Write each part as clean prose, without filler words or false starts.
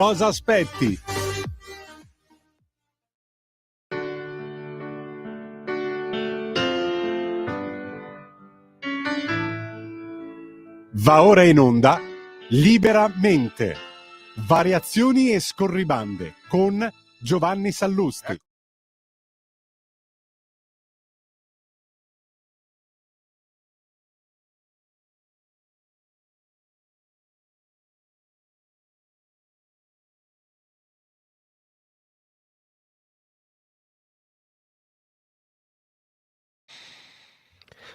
Cosa aspetti? Va ora in onda Liberamente, variazioni e scorribande con Giovanni Sallusti.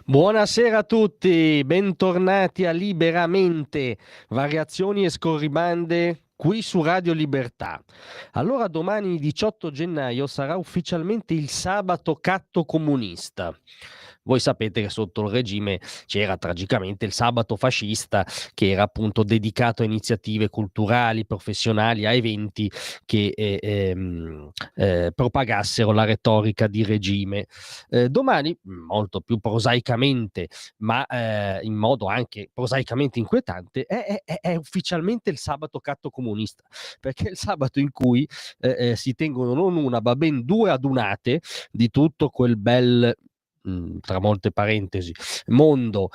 Buonasera a tutti, bentornati a Liberamente, variazioni e scorribande qui su Radio Libertà. Allora, domani 18 gennaio sarà ufficialmente il sabato catto comunista. Voi sapete che sotto il regime c'era tragicamente il sabato fascista, che era appunto dedicato a iniziative culturali, professionali, a eventi che propagassero la retorica di regime. Domani, molto più prosaicamente, ma in modo anche prosaicamente inquietante, è ufficialmente il sabato catto comunista, perché è il sabato in cui si tengono non una, ma ben due adunate di tutto quel bel tra molte parentesi, mondo,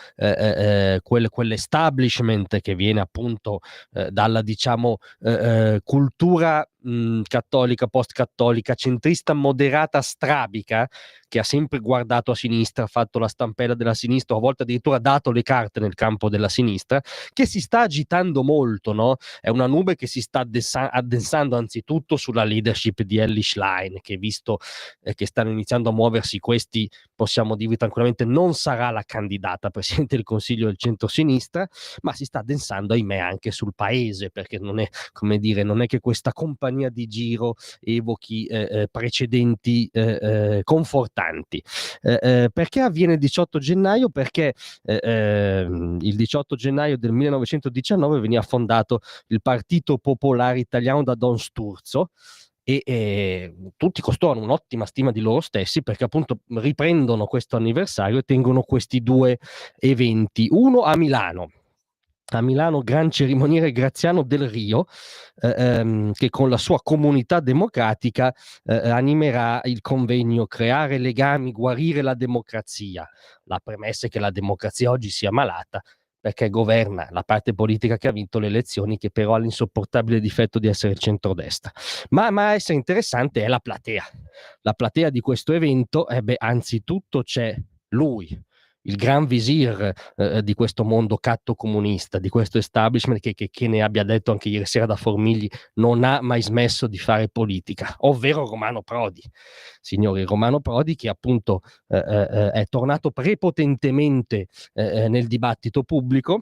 quell'establishment che viene appunto dalla, diciamo, cultura cattolica, post-cattolica, centrista, moderata, strabica, che ha sempre guardato a sinistra, ha fatto la stampella della sinistra, a volte addirittura dato le carte nel campo della sinistra, che si sta agitando molto, no? È una nube che si sta addensando anzitutto sulla leadership di Elly Schlein, che visto che stanno iniziando a muoversi questi, possiamo dirvi tranquillamente, non sarà la candidata a Presidente del Consiglio del centro-sinistra, ma si sta addensando, ahimè, anche sul paese, perché non è, come dire, non è che questa compagnia di giro evochi precedenti confortanti. Perché avviene il 18 gennaio? Perché il 18 gennaio del 1919 veniva fondato il Partito Popolare Italiano da Don Sturzo, e tutti costoro hanno un'ottima stima di loro stessi, perché appunto riprendono questo anniversario e tengono questi due eventi, uno a Milano, Gran Cerimoniere Graziano del Rio, che con la sua comunità democratica animerà il convegno Creare legami, guarire la democrazia. La premessa è che la democrazia oggi sia malata, perché governa la parte politica che ha vinto le elezioni, che però ha l'insopportabile difetto di essere il centrodestra. Ma essere interessante è la platea. La platea di questo evento, anzitutto c'è lui, il gran visir di questo mondo catto comunista, di questo establishment che ne abbia detto anche ieri sera da Formigli, non ha mai smesso di fare politica, ovvero Romano Prodi. Signori, Romano Prodi, che appunto è tornato prepotentemente nel dibattito pubblico.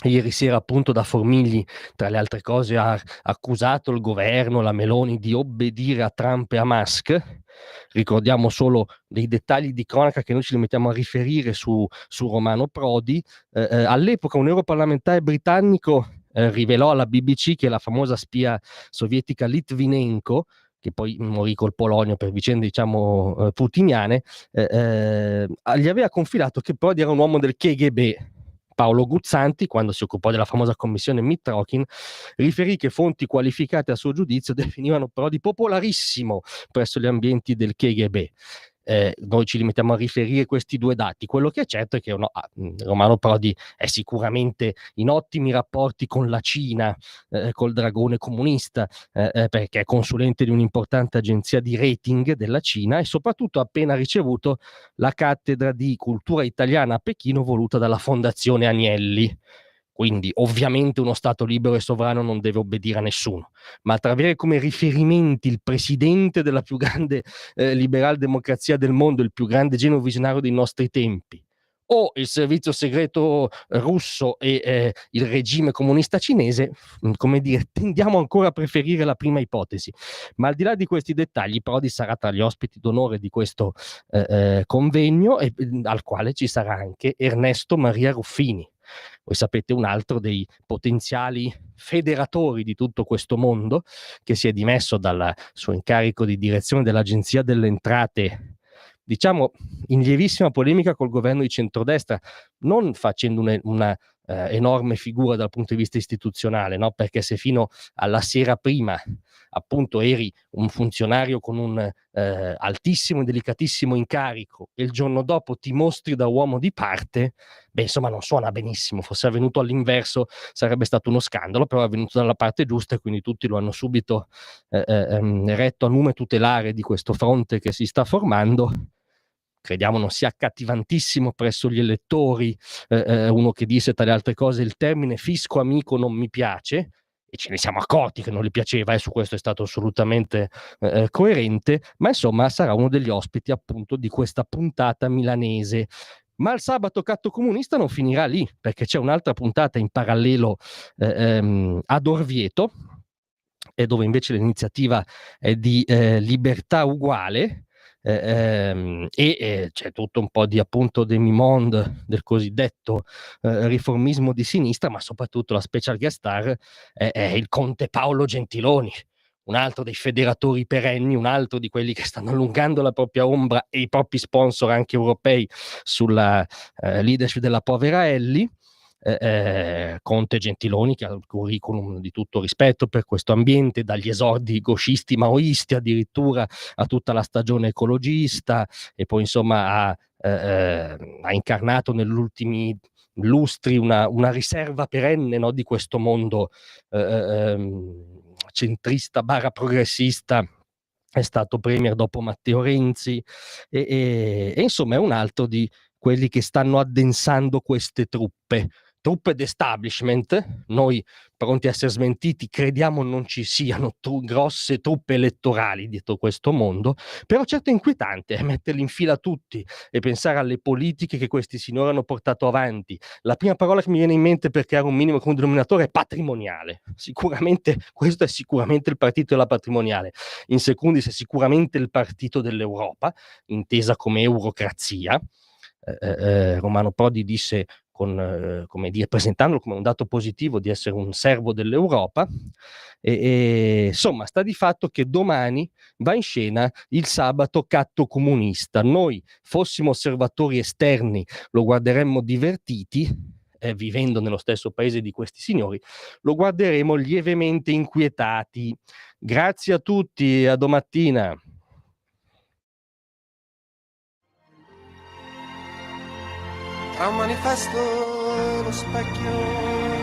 Ieri sera appunto da Formigli, tra le altre cose, ha accusato il governo, la Meloni, di obbedire a Trump e a Musk. Ricordiamo solo dei dettagli di cronaca che noi ci limitiamo a riferire su Romano Prodi. All'epoca un europarlamentare britannico rivelò alla BBC che la famosa spia sovietica Litvinenko, che poi morì col Polonio per vicende, diciamo, putiniane, gli aveva confidato che Prodi era un uomo del KGB. Paolo Guzzanti, quando si occupò della famosa commissione Mitrokhin, riferì che fonti qualificate a suo giudizio definivano Prodi popolarissimo presso gli ambienti del KGB. Noi ci limitiamo a riferire questi due dati. Quello che è certo è che Romano Prodi è sicuramente in ottimi rapporti con la Cina, col dragone comunista, perché è consulente di un'importante agenzia di rating della Cina, e soprattutto ha appena ricevuto la cattedra di cultura italiana a Pechino voluta dalla Fondazione Agnelli. Quindi ovviamente uno Stato libero e sovrano non deve obbedire a nessuno, ma tra avere come riferimenti il presidente della più grande liberal democrazia del mondo, il più grande genio visionario dei nostri tempi, o il servizio segreto russo e il regime comunista cinese, come dire, tendiamo ancora a preferire la prima ipotesi. Ma al di là di questi dettagli, Prodi sarà tra gli ospiti d'onore di questo convegno, al quale ci sarà anche Ernesto Maria Ruffini. Voi sapete, un altro dei potenziali federatori di tutto questo mondo, che si è dimesso dal suo incarico di direzione dell'Agenzia delle Entrate, diciamo in lievissima polemica col governo di centrodestra, non facendo una enorme figura dal punto di vista istituzionale, no? Perché se fino alla sera prima appunto eri un funzionario con un altissimo e delicatissimo incarico e il giorno dopo ti mostri da uomo di parte, beh, insomma, non suona benissimo. Fosse avvenuto all'inverso sarebbe stato uno scandalo, però è avvenuto dalla parte giusta e quindi tutti lo hanno subito retto a nume tutelare di questo fronte che si sta formando. Crediamo non sia accattivantissimo presso gli elettori, uno che disse tra le altre cose il termine fisco amico non mi piace, e ce ne siamo accorti che non gli piaceva, e su questo è stato assolutamente coerente, ma insomma sarà uno degli ospiti appunto di questa puntata milanese. Ma il sabato Catto Comunista non finirà lì, perché c'è un'altra puntata in parallelo ad Orvieto, dove invece l'iniziativa è di libertà uguale, c'è tutto un po' di appunto demi-monde del cosiddetto riformismo di sinistra, ma soprattutto la special guest star è il conte Paolo Gentiloni, un altro dei federatori perenni, un altro di quelli che stanno allungando la propria ombra e i propri sponsor anche europei sulla leadership della povera Elli. Conte Gentiloni, che ha un curriculum di tutto rispetto per questo ambiente, dagli esordi goscisti maoisti addirittura a tutta la stagione ecologista, e poi insomma ha incarnato negli ultimi lustri una riserva perenne, no, di questo mondo centrista barra progressista. È stato premier dopo Matteo Renzi e insomma è un altro di quelli che stanno addensando queste truppe d'establishment. Noi, pronti a essere smentiti, crediamo non ci siano grosse truppe elettorali dietro questo mondo, però certo è inquietante metterli in fila tutti e pensare alle politiche che questi signori hanno portato avanti. La prima parola che mi viene in mente per creare un minimo comune denominatore è patrimoniale. Sicuramente questo è sicuramente il partito della patrimoniale. In secundis è sicuramente il partito dell'Europa, intesa come eurocrazia. Romano Prodi disse come dire, presentandolo come un dato positivo di essere un servo dell'Europa, e insomma sta di fatto che domani va in scena il sabato Catto Comunista. Noi fossimo osservatori esterni lo guarderemmo divertiti, vivendo nello stesso paese di questi signori lo guarderemo lievemente inquietati. Grazie a tutti, a domattina. Tra un manifesto e lo specchio